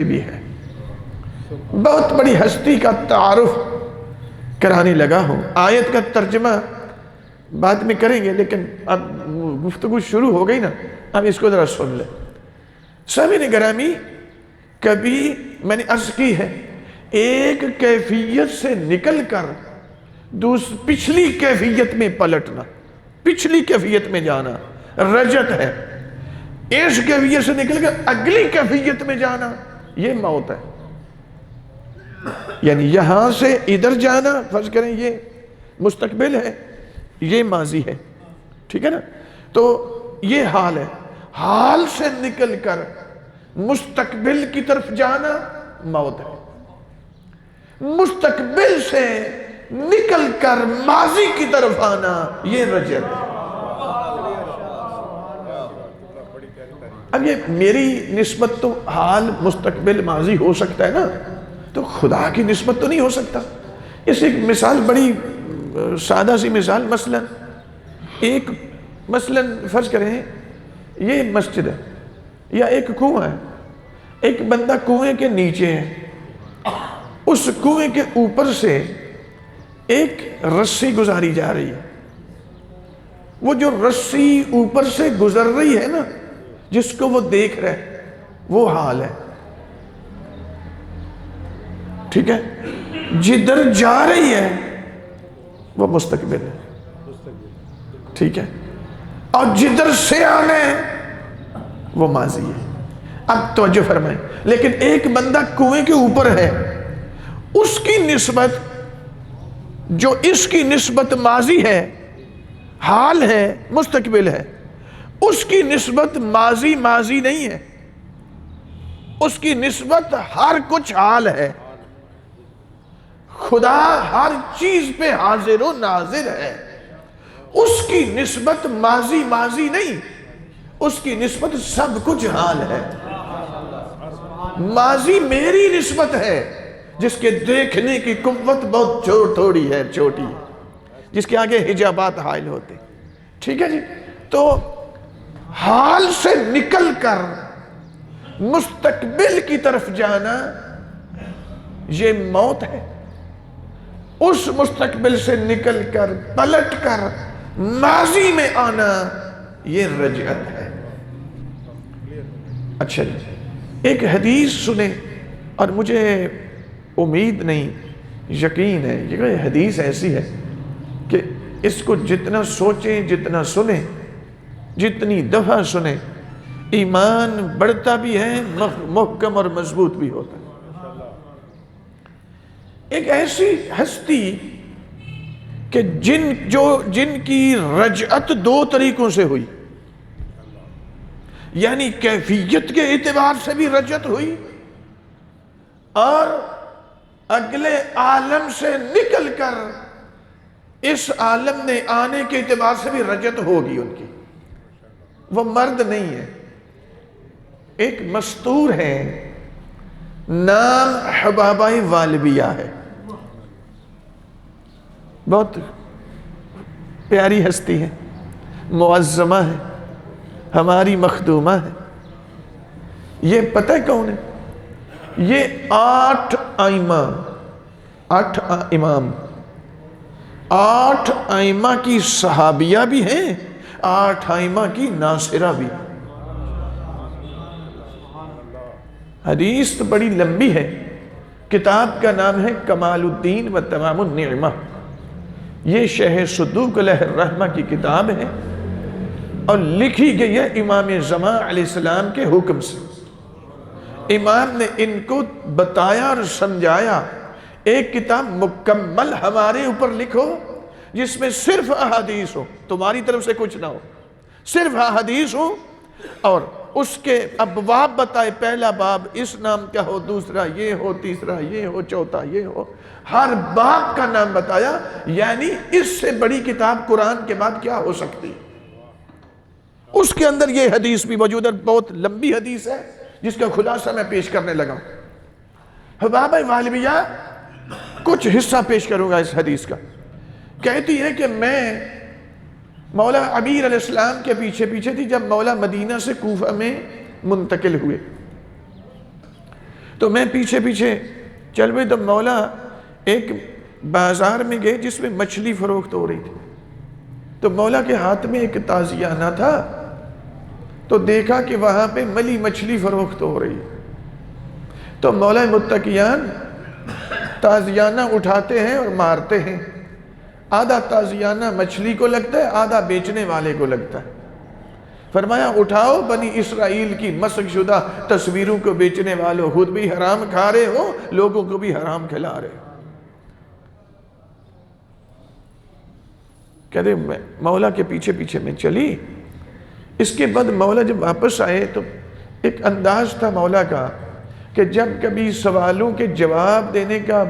بھی ہے. بہت بڑی ہستی کا تعارف کرانے لگا ہوں. آیت کا ترجمہ بعد میں کریں گے، لیکن اب گفتگو شروع ہو گئی نا، اب اس کو ذرا سن لیں. سامعین گرامی، کبھی میں نے عرض کی ہے، ایک کیفیت سے نکل کر پچھلی کیفیت میں پلٹنا، پچھلی کیفیت میں جانا رجت ہے. اس کیفیت سے نکل کر اگلی کیفیت میں جانا یہ موت ہے. یعنی یہاں سے ادھر جانا، فرض کریں یہ مستقبل ہے، یہ ماضی ہے، ٹھیک ہے نا؟ تو یہ حال ہے. حال سے نکل کر مستقبل کی طرف جانا موت ہے. مستقبل سے نکل کر ماضی کی طرف آنا یہ رجت ہے. اب یہ میری نسبت تو حال مستقبل ماضی ہو سکتا ہے نا، تو خدا کی نسبت تو نہیں ہو سکتا. اس ایک مثال، بڑی سادہ سی مثال، مثلا فرض کریں یہ مسجد ہے یا ایک کنواں ہے. ایک بندہ کنویں کے نیچے ہے، اس کنویں کے اوپر سے ایک رسی گزاری جا رہی ہے. وہ جو رسی اوپر سے گزر رہی ہے نا، جس کو وہ دیکھ رہے، وہ حال ہے، ٹھیک ہے؟ جدھر جا رہی ہے وہ مستقبل ہے، ٹھیک ہے؟ اور جدھر سے آنا ہے وہ ماضی ہے. اب توجہ فرمائیں. لیکن ایک بندہ کنویں کے اوپر ہے، اس کی نسبت، جو اس کی نسبت ماضی ہے، حال ہے، مستقبل ہے، اس کی نسبت ماضی نہیں ہے، اس کی نسبت ہر کچھ حال ہے. خدا ہر چیز پہ حاضر و ناظر ہے. اس کی نسبت ماضی نہیں، اس کی نسبت سب کچھ حال ہے. ماضی میری نسبت ہے، جس کے دیکھنے کی قوت بہت تھوڑی ہے، چھوٹی ہے، جس کے آگے حجابات حائل ہوتے، ٹھیک ہے جی؟ تو حال سے نکل کر مستقبل کی طرف جانا یہ موت ہے. اس مستقبل سے نکل کر پلٹ کر ماضی میں آنا یہ رجعت ہے. اچھا جی، ایک حدیث سنیں، اور مجھے امید نہیں، یقین ہے یہ حدیث ایسی ہے کہ اس کو جتنا سوچیں، جتنا سنیں، جتنی دفعہ سنیں، ایمان بڑھتا بھی ہے، محکم اور مضبوط بھی ہوتا ہے. ایک ایسی ہستی کہ جن کی رجعت دو طریقوں سے ہوئی، یعنی کیفیت کے اعتبار سے بھی رجعت ہوئی، اور اگلے عالم سے نکل کر اس عالم میں آنے کے اعتبار سے بھی رجعت ہوگی ان کی. وہ مرد نہیں ہے. ایک مستور ہے، نام حبابہ والبیہ ہے، بہت پیاری ہستی ہے، معظمہ ہے، ہماری مخدومہ ہے. یہ پتہ کون ہے؟ یہ 8 امام، 8 ائمہ کی صحابیہ بھی ہیں، 8 ائمہ کی ناصرہ بھی. حدیث تو بڑی لمبی ہے. کتاب کا نام ہے کمال الدین و تمام النعمہ. یہ شیخ صدوق علیہ الرحمہ کی کتاب ہے، اور لکھی گئی ہے امام زمان علیہ السلام کے حکم سے. امام نے ان کو بتایا اور سمجھایا، ایک کتاب مکمل ہمارے اوپر لکھو جس میں صرف احادیث ہو، تمہاری طرف سے کچھ نہ ہو، صرف احادیث ہو، اور اس کے ابواب بتائے، پہلا باب اس نام کا ہو، دوسرا یہ ہو، تیسرا یہ ہو، چوتھا یہ ہو، ہر باب کا نام بتایا. یعنی اس سے بڑی کتاب قرآن کے بعد کیا ہو سکتی؟ اس کے اندر یہ حدیث بھی موجود ہے، بہت لمبی حدیث ہے جس کا خلاصہ میں پیش کرنے لگا ہوں. حبابہ والبیہ کچھ حصہ پیش کروں گا اس حدیث کا. کہتی ہے کہ میں مولا عبیر علیہ السلام کے پیچھے تھی جب مولا مدینہ سے کوفہ میں منتقل ہوئے. تو میں پیچھے پیچھے چل پئے، تو مولا ایک بازار میں گئے جس میں مچھلی فروخت ہو رہی تھی، تو مولا کے ہاتھ میں ایک تازیانہ تھا، تو دیکھا کہ وہاں پہ ملی مچھلی فروخت ہو رہی، تو مولا متقیان تازیانہ اٹھاتے ہیں اور مارتے ہیں، آدھا تازیانہ مچھلی کو لگتا ہے، آدھا بیچنے والے کو لگتا ہے۔ فرمایا اٹھاؤ بنی اسرائیل کی مسخ شدہ تصویروں کو بیچنے والوں، خود بھی حرام کھا رہے ہو، لوگوں کو بھی حرام کھلا رہے ہو۔ کہتے مولا کے پیچھے پیچھے میں چلی۔ اس کے بعد مولا جب واپس آئے تو ایک انداز تھا مولا کا کہ جب کبھی سوالوں کے جواب دینے کا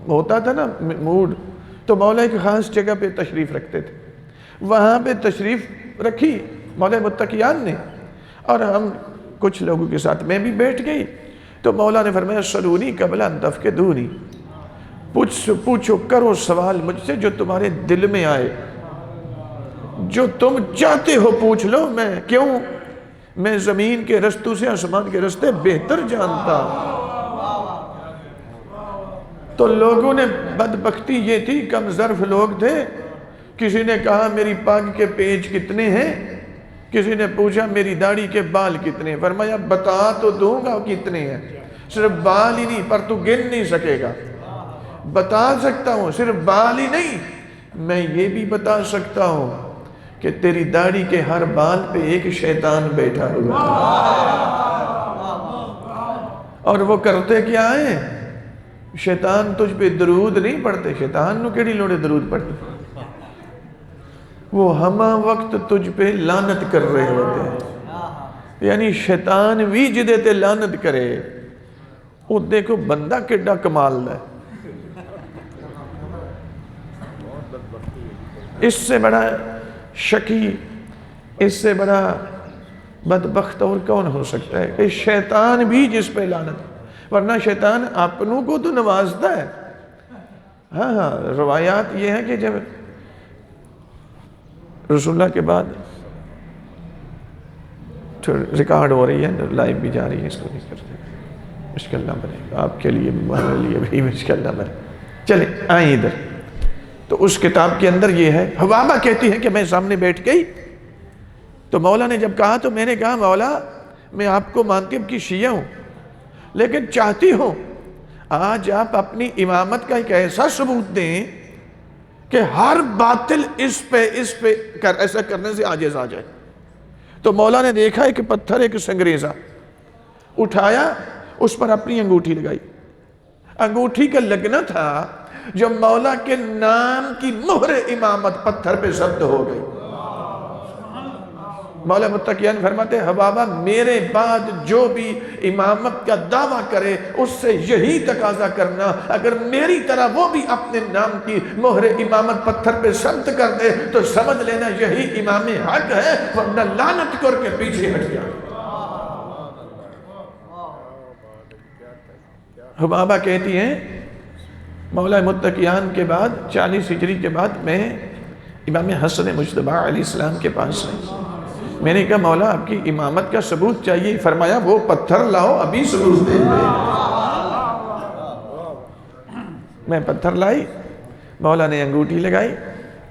ہوتا تھا نا موڈ، تو مولا ایک خاص جگہ پہ تشریف رکھتے تھے، وہاں پہ تشریف رکھی مولا متقیان نے، اور ہم کچھ لوگوں کے ساتھ میں بھی بیٹھ گئی، تو مولا نے فرمایا سلونی قبل ان تفقدونی، پوچھو کرو سوال مجھ سے جو تمہارے دل میں آئے، جو تم چاہتے ہو پوچھ لو، میں زمین کے رستوں سے آسمان کے رستے بہتر جانتا ہوں۔ تو لوگوں نے بدبختی یہ تھی، کم ظرف لوگ تھے، کسی نے کہا میری پاگ کے پیچ کتنے ہیں، کسی نے پوچھا میری داڑھی کے بال کتنے ہیں، فرمایا بتا تو دوں گا کتنے ہیں، صرف بال ہی نہیں، پر تو گن نہیں سکے گا۔ بتا سکتا ہوں، صرف بال ہی نہیں، میں یہ بھی بتا سکتا ہوں کہ تیری داڑھی کے ہر بال پہ ایک شیطان بیٹھا ہوا اور وہ کرتے کیا ہے؟ شیطان تجھ پہ درود نہیں پڑھتے، شیطان نو کیڑی لوڑے درود پڑھتے، وہ ہمہ وقت تجھ پہ لعنت کر رہے ہوتے ہیں، یعنی شیطان بھی جدے تے لعنت کرے، وہ دیکھو بندہ کیڑا کمال ہے۔ اس سے بڑا شکی، اس سے بڑا بدبخت اور کون ہو سکتا ہے کہ شیطان بھی جس پہ لعنت، ورنہ شیطان اپنوں کو تو نوازتا ہے۔ ہاں روایات یہ ہے کہ جب رسول اللہ کے بعد ریکارڈ ہو رہی ہے، لائیو بھی جا رہی ہے، اس کو نہیں کرتے، مشکل نہ بنے آپ کے لیے، ہمارے لیے بھی مشکل نہ بنے۔ چلیں آئیں ادھر، تو اس کتاب کے اندر یہ ہے، حبابہ کہتی ہے کہ میں سامنے بیٹھ گئی، تو مولا نے جب کہا تو میں نے کہا مولا میں آپ کو مانتی ہوں کہ شیعہ ہوں، لیکن چاہتی ہوں آج آپ اپنی امامت کا ایک ایسا ثبوت دیں کہ ہر باطل اس پہ ایسا کرنے سے عاجز آ جائے۔ تو مولا نے دیکھا ایک پتھر، ایک سنگریزہ اٹھایا، اس پر اپنی انگوٹھی لگائی، انگوٹھی کا لگنا تھا جو مولا کے نام کی مہر امامت پتھر پہ ضبط ہو گئی۔ مولا متقیان فرماتے ہیں حبابہ میرے بعد جو بھی امامت کا دعویٰ کرے اس سے یہی تقاضا کرنا، اگر میری طرح وہ بھی اپنے نام کی مہر امامت پتھر پہ ضبط کر دے تو سمجھ لینا یہی امام حق ہے، ورنہ لعنت کر کے پیچھے ہٹ جائے۔ حبابہ کہتی ہیں مولا متقیان کے بعد 40 ہجری کے بعد میں امام حسن مجتبی علیہ السلام کے پاس آئی، میں نے کہا مولا آپ کی امامت کا ثبوت چاہیے، فرمایا وہ پتھر لاؤ ابھی ثبوت دے دے۔ میں پتھر لائی، مولا نے انگوٹھی لگائی،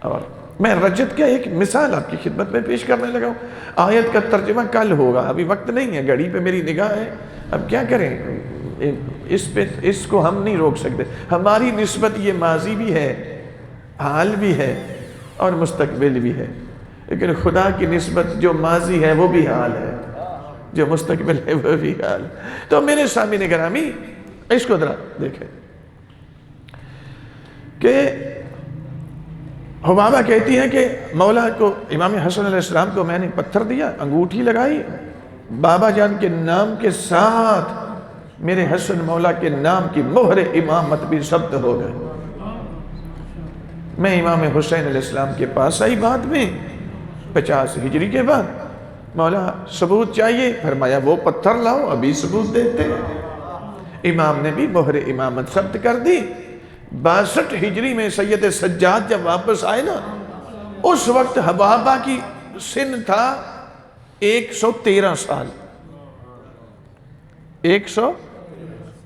اور میں رجت کا ایک مثال آپ کی خدمت میں پیش کرنے لگا ہوں۔ آیت کا ترجمہ کل ہوگا، ابھی وقت نہیں ہے، گھڑی پہ میری نگاہ ہے، اب کیا کریں، اس کو ہم نہیں روک سکتے، ہماری نسبت یہ ماضی بھی ہے، حال بھی ہے اور مستقبل بھی ہے، لیکن خدا کی نسبت جو ماضی ہے وہ بھی حال ہے، جو مستقبل ہے وہ بھی حال ہے۔ تو میرے سامنے گرامی اس کو ذرا دیکھیں کہ حبابہ کہتی ہے کہ مولا کو، امام حسن علیہ السلام کو میں نے پتھر دیا، انگوٹھی لگائی، بابا جان کے نام کے ساتھ میرے حسن مولا کے نام کی مہر امامت بھی ثبت ہو گئے۔ میں امام حسین علیہ السلام کے پاس آئی بعد میں 50 ہجری کے بعد، مولا ثبوت چاہیے، فرمایا وہ پتھر لاؤ ابھی ثبوت دیتے۔ امام نے بھی مہر امامت ثبت کر دی۔ 62 ہجری میں سید سجاد جب واپس آئے نا، اس وقت حبابہ کی سن تھا 113 سال،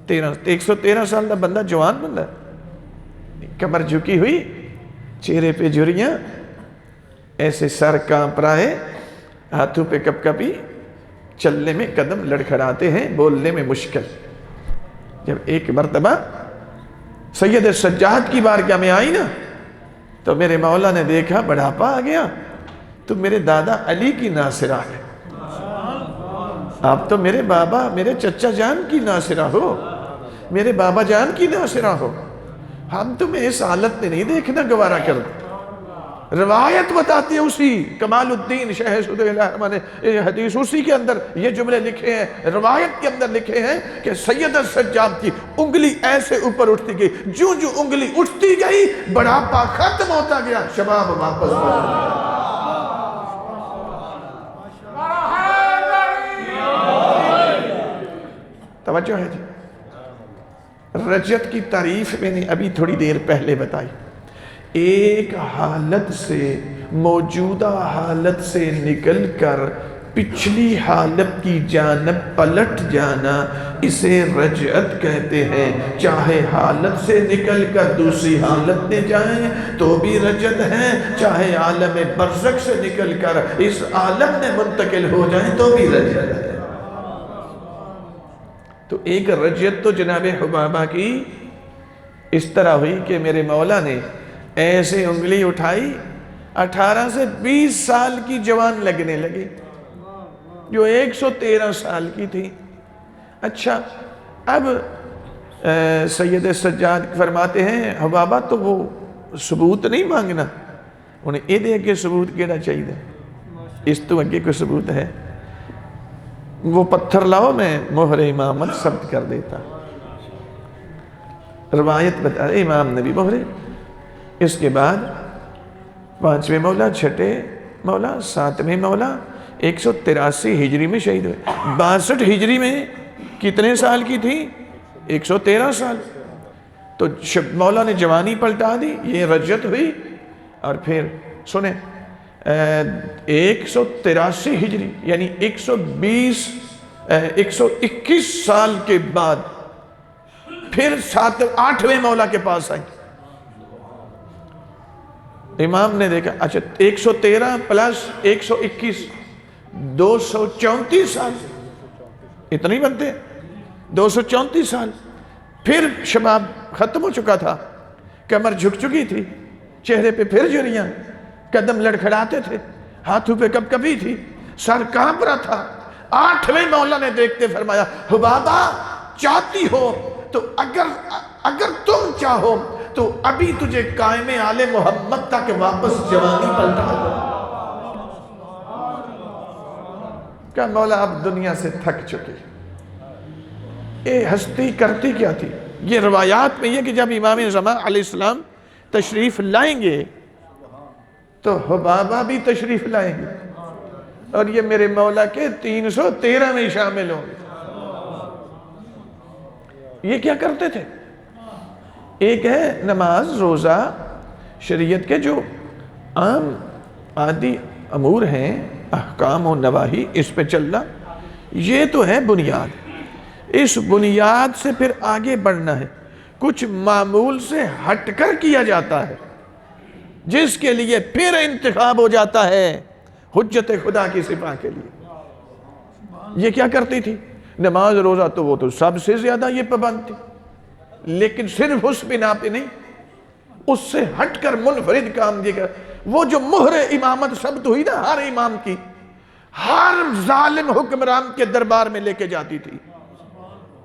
113 سال کا بندہ جوان بندہ، کمر جھکی ہوئی، چہرے پہ جھریاں، ایسے سر کانپ رہا ہے، ہاتھوں پہ کپ کپی، چلنے میں قدم لڑکھڑاتے ہیں، بولنے میں مشکل۔ جب ایک مرتبہ سید سجاد کی بارگاہ میں آئی نا، تو میرے مولا نے دیکھا بڑھاپا آ گیا، تو میرے دادا علی کی ناصرہ ہے، آپ تو میرے بابا، میرے چچا جان کی ناصرہ ہو، میرے بابا جان کی ناصرہ ہو، ہم تمہیں اس حالت میں نہیں دیکھنا گوارا کرتے۔ روایت بتاتی ہے، اسی کمال الدین شیخ سعود الرحمہ نے حدیث اسی کے اندر یہ جملے لکھے ہیں، روایت کے اندر لکھے ہیں کہ سید سجاد کی انگلی ایسے اوپر اٹھتی گئی، جو جو انگلی اٹھتی گئی بڑھاپا ختم ہوتا گیا، شباب واپس بڑھ گیا۔ توجہ ہے جی؟ رجعت کی تعریف میں نے ابھی تھوڑی دیر پہلے بتائی، ایک حالت سے، موجودہ حالت سے نکل کر پچھلی حالت کی جانب پلٹ جانا، اسے رجعت کہتے ہیں۔ چاہے حالت سے نکل کر دوسری حالت میں جائیں تو بھی رجعت ہے، چاہے عالم برزخ سے نکل کر اس عالم میں منتقل ہو جائیں تو بھی رجعت ہے۔ تو ایک رجعت تو جناب حبابہ کی اس طرح ہوئی کہ میرے مولا نے ایسے انگلی اٹھائی، 18 سے 20 سال کی جوان لگنے لگی، جو 113 سال کی تھی۔ اچھا، اب سید سجاد فرماتے ہیں حبابہ تو وہ ثبوت نہیں مانگنا، انہیں یہ دے کہ ثبوت کیڑا چاہیے، اس تو اگے کوئی ثبوت ہے؟ وہ پتھر لاؤ، میں مہر امامت ثبت کر دیتا۔ روایت بتا رہے امام نبی مہرے، اس کے بعد 5ویں مولا، 6 مولا، 7ویں مولا 183 ہجری میں شہید ہوئے۔ 62 ہجری میں کتنے سال کی تھی؟ 113 سال۔ تو مولا نے جوانی پلٹا دی، یہ رجعت ہوئی۔ اور پھر سنیں 183 ہجری یعنی 121 سال کے بعد پھر 8ویں مولا کے پاس آئی۔ امام نے دیکھا اچھا 113 پلس 121 234 سال، اتنے بنتے 234 سال۔ پھر شباب ختم ہو چکا تھا، کمر جھک چکی تھی، چہرے پہ پھر جھریاں، قدم لڑکھڑاتے تھے، ہاتھوں پہ کپ کپی تھی، سر کانپ رہا تھا۔ 8ویں مولا نے دیکھتے فرمایا حبابہ چاہتی ہو تو اگر تم چاہو تو ابھی تجھے قائم آل محمد تک واپس جوانی پلٹا دو۔ کہا مولا اب دنیا سے تھک چکی، یہ ہستی کرتی کیا تھی؟ یہ روایات میں یہ کہ جب امام زمان علیہ السلام تشریف لائیں گے تو حبابہ بھی تشریف لائیں گے، اور یہ میرے مولا کے 313 میں شامل ہوں گے۔ یہ کیا کرتے تھے؟ ایک ہے نماز، روزہ، شریعت کے جو عام عادی امور ہیں، احکام و نواہی، اس پہ چلنا، یہ تو ہے بنیاد۔ اس بنیاد سے پھر آگے بڑھنا ہے، کچھ معمول سے ہٹ کر کیا جاتا ہے، جس کے لیے پھر انتخاب ہو جاتا ہے حجت خدا کی صفا کے لیے۔ یہ کیا کرتی تھی؟ نماز روزہ تو وہ تو سب سے زیادہ یہ پابند تھی، لیکن صرف اس بنا پہ نہیں، اس سے ہٹ کر منفرد کام دیا گیا۔ وہ جو مہر امامت ثبت ہوئی نا ہر امام کی، ہر ظالم حکمران کے دربار میں لے کے جاتی تھی،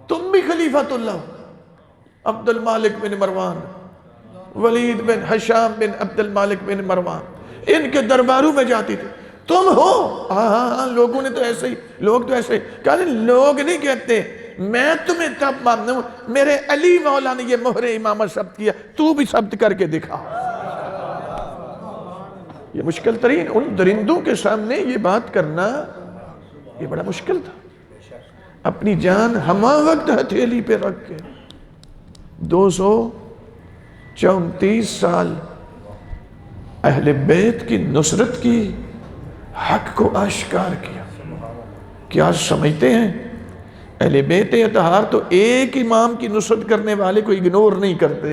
تم بھی خلیفۃ اللہ عبد المالک بن مروان، ولید بن حشام بن عبد المالک بن مروان، ان کے درباروں میں جاتی تھی، تم ہو؟ ہاں لوگوں نے تو ایسے ہی، لوگ تو ایسے ہی کہا، لوگ نہیں کہتے، میں تمہیں تب ماننا ہوں، میرے علی مولا نے یہ مہر امامت ثبت کیا، تو بھی ثبت کر کے دکھا۔ یہ مشکل ترین ان درندوں کے سامنے یہ بات کرنا، یہ بڑا مشکل تھا۔ اپنی جان ہمہ وقت ہتھیلی پہ رکھ کے 234 سال اہل بیت کی نصرت کی، حق کو آشکار کیا۔ کیا سمجھتے ہیں اہل بیت اطہار تو ایک امام کی نصرت کرنے والے کو اگنور نہیں کرتے،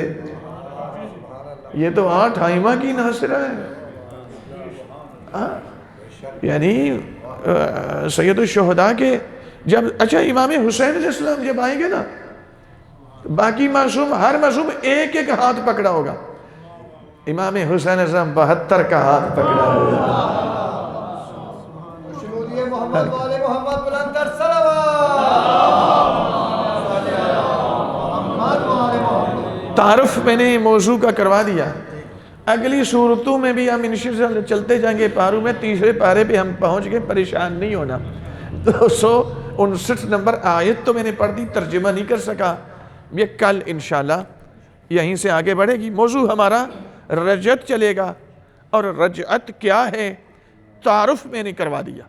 یہ تو 8 ائمہ کی ناصرہ ہے۔ یعنی سید الشہداء کے جب اچھا امام حسین علیہ السلام جب آئیں گے نا، باقی معصوم ہر معصوم ایک ایک ہاتھ پکڑا ہوگا، امام حسین علیہ السلام 72 کا ہاتھ پکڑا ہوگا۔ محمد والے محمد بلندر صلوات۔ تعارف میں نے موضوع کا کروا دیا، اگلی صورتوں میں بھی ہم انشاءاللہ چلتے جائیں گے۔ پاروں میں تیسرے پارے پہ ہم پہنچ گئے، پریشان نہیں ہونا۔ 259 نمبر آیت تو میں نے پڑھ دی، ترجمہ نہیں کر سکا، یہ کل انشاءاللہ یہیں سے آگے بڑھے گی۔ موضوع ہمارا رجعت چلے گا، اور رجعت کیا ہے تعارف میں نے کروا دیا،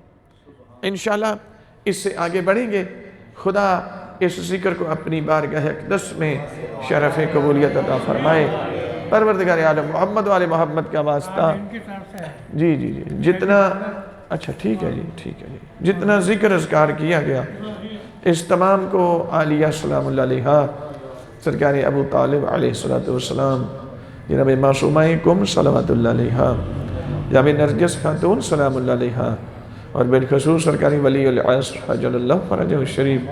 انشاءاللہ اس سے آگے بڑھیں گے۔ خدا اس ذکر کو اپنی بارگاہ اقدس میں شرف قبولیت عطا فرمائے۔ پروردگار عالم محمد والے محمد کا واسطہ جی جی جی جتنا اچھا ٹھیک ہے جی ٹھیک ہے جی جتنا ذکر اذکار کیا گیا اس تمام کو عالیہ سلام اللہ علیہ، سرکار ابو طالب علیہ السلام، جناب معصومہ کم صلوات اللہ علیہ، جناب نرگس خاتون سلام اللہ علیہ، اور بالخصوص سرکاری ولی العصر عجل اللہ فرجہ الشریف،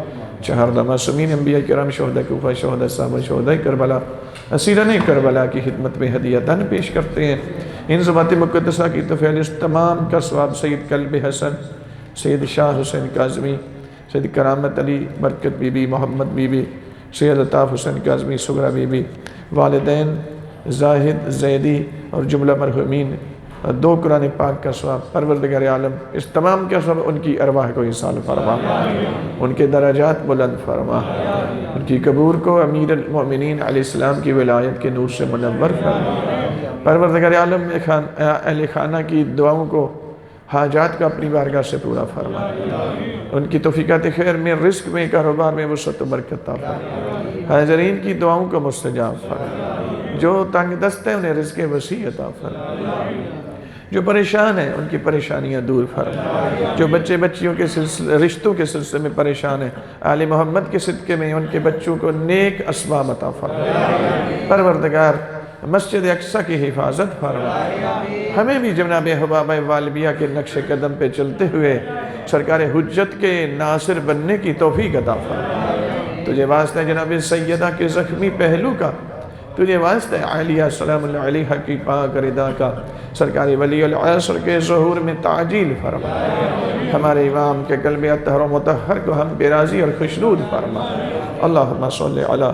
چہر معصومین انبیاء کرام، شہداء کوفہ، شہداء صحابہ، شہداء کربلا، اسیران کربلا کی خدمت میں ہدیہ دن پیش کرتے ہیں۔ ان ذوات مقدسہ کی توفیل اس تمام کا ثواب سید قلب حسن، سید شاہ حسین کاظمی، سید Karamat Ali Barkat Bibi, Muhammad Bibi, Syed Altaf Hussain Kazmi Sughra Bibi, والدین زاہد زیدی اور جملہ مرحومین، 2 قرآن پاک کا ثواب۔ پروردگار عالم اس تمام کا ثواب ان کی ارواح کو ایصال فرما، ان کے درجات بلند فرما، ان کی قبور کو امیر المؤمنین علیہ السلام کی ولایت کے نور سے منور فرما۔ پروردگار عالم اہل خانہ کی دعاؤں کو، حاجات کا اپنی بارگاہ سے پورا فرما، ان کی توفیقات خیر میں، رزق میں، کاروبار میں وسعت و برکت عطا فرما، حاضرین کی دعاؤں کو مستجاب فرما، جو تنگ دست ہیں انہیں رزق وسیع عطا فرما، جو پریشان ہیں ان کی پریشانیاں دور فرما، جو بچے بچیوں کے رشتوں کے سلسلے میں پریشان ہیں آل محمد کے صدقے میں ان کے بچوں کو نیک اسباب عطا فرما۔ پروردگار مسجد اقصیٰ کی حفاظت فرما، ہمیں بھی جناب حبابہ والبیہ کے نقش قدم پہ چلتے ہوئے سرکار حجت کے ناصر بننے کی توفیق عطا فرما۔ تجھے واسطہ ہے جناب سیدہ کے زخمی پہلو کا، تجھے واسطہ ہے عالیہ سلام اللہ علیہ کی پاک رضا کا، سرکار ولی العصر کے ظہور میں تعجیل فرما، ہمارے امام کے قلب اطہر و مطہر کو ہم پہ راضی اور خوشنود فرما۔ اللہم صلی علی